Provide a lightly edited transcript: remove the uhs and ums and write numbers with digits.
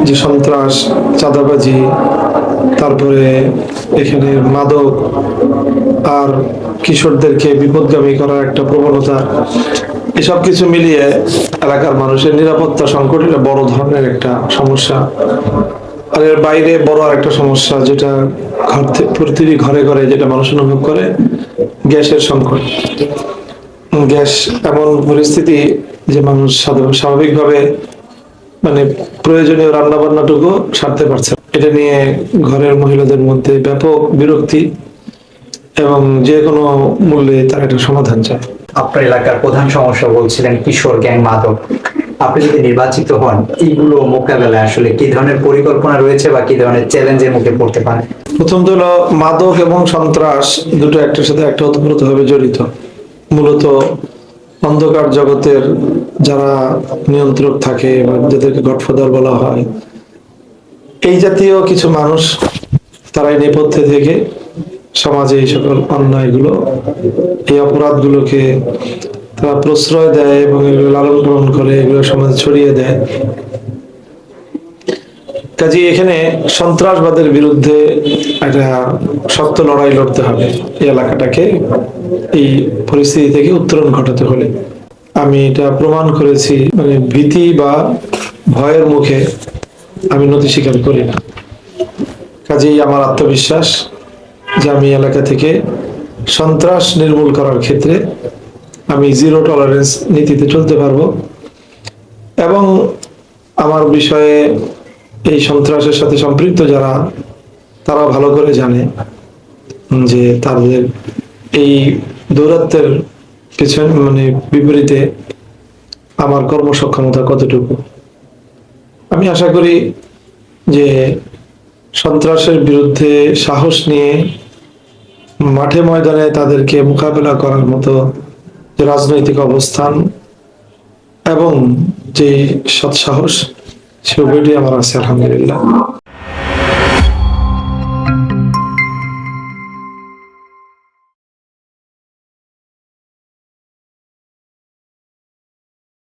যে সন্ত্রাস, চাঁদাবাজি, তারপরে এখানে মাদক আর কিশোরদেরকে বিপদগামী করার একটা প্রবণতা, এসব কিছু মিলিয়ে এলাকার মানুষের নিরাপত্তা সংকট এটা বড় ধরনের একটা সমস্যা। আর এর বাইরে বড় আর একটা সমস্যা যেটা প্রতিটি ঘরে ঘরে যেটা মানুষ অনুভব করে, গ্যাসের সংকট। গ্যাস এমন পরিস্থিতি যে মানুষ স্বাভাবিকভাবে মানে প্রয়োজনীয় রান্না বান্নাটুকু সারতে পারছে না। এটা নিয়ে ঘরের মহিলাদের মধ্যে ব্যাপক বিরক্তি এবং যে কোনো মূল্যে তার একটা সমাধান চায়। আপনার এলাকার প্রধান সমস্যা বলছিলেন কিশোর গ্যাং, মাদক। আপনি যদি নির্বাচিত হন, এইগুলো মোকাবেলায় আসলে কি ধরনের পরিকল্পনা রয়েছে বা কি ধরনের চ্যালেঞ্জের মুখে পড়তে পারে? প্রথমত হলো মাদক এবং সন্ত্রাস দুটো একটার সাথে একটা ওতপ্রোতভাবে জড়িত। মূলত অন্ধকার জগতের যারা নিয়ন্ত্রক থাকে বা যাদেরকে গডফাদার বলা হয়, এই জাতীয় কিছু মানুষ তারাই নেপথ্যে থেকে সমাজে এই সকল অন্যায়গুলো, এই অপরাধগুলোকে তারা প্রশ্রয় দেয় এবং এগুলো লালন পালন করে, এগুলো সমাজে ছড়িয়ে দেয়। কাজে এখানে সন্ত্রাসবাদের বিরুদ্ধে একটা শক্ত লড়াই লড়তে হবে এই এলাকাটাকে এই পরিস্থিতি থেকে উত্তরণ ঘটাতে হলে। আমি এটা প্রমাণ করেছি, মানে ভীতি বা ভয়ের মুখে আমি নতি স্বীকার করি না। কাজেই আমার আত্মবিশ্বাস যে আমি এলাকা থেকে সন্ত্রাস নির্মূল করার ক্ষেত্রে আমি জিরো টলারেন্স নীতিতে চলতে পারবো। এবং আমার বিষয়ে এই সন্ত্রাসের সাথে সম্পৃক্ত যারা, তারা ভালো করে জানে যে তাদের এই দৌরাত্বের পিছনে মানে বিপরীতে আমার কর্মসক্ষমতা কতটুকু। আমি আশা করি যে সন্ত্রাসের বিরুদ্ধে সাহস নিয়ে মাঠে ময়দানে তাদেরকে মোকাবেলা করার মতো যে রাজনৈতিক অবস্থান এবং যে সৎসাহস, সে উভয়টি আমার আছে আলহামদুলিল্লাহ।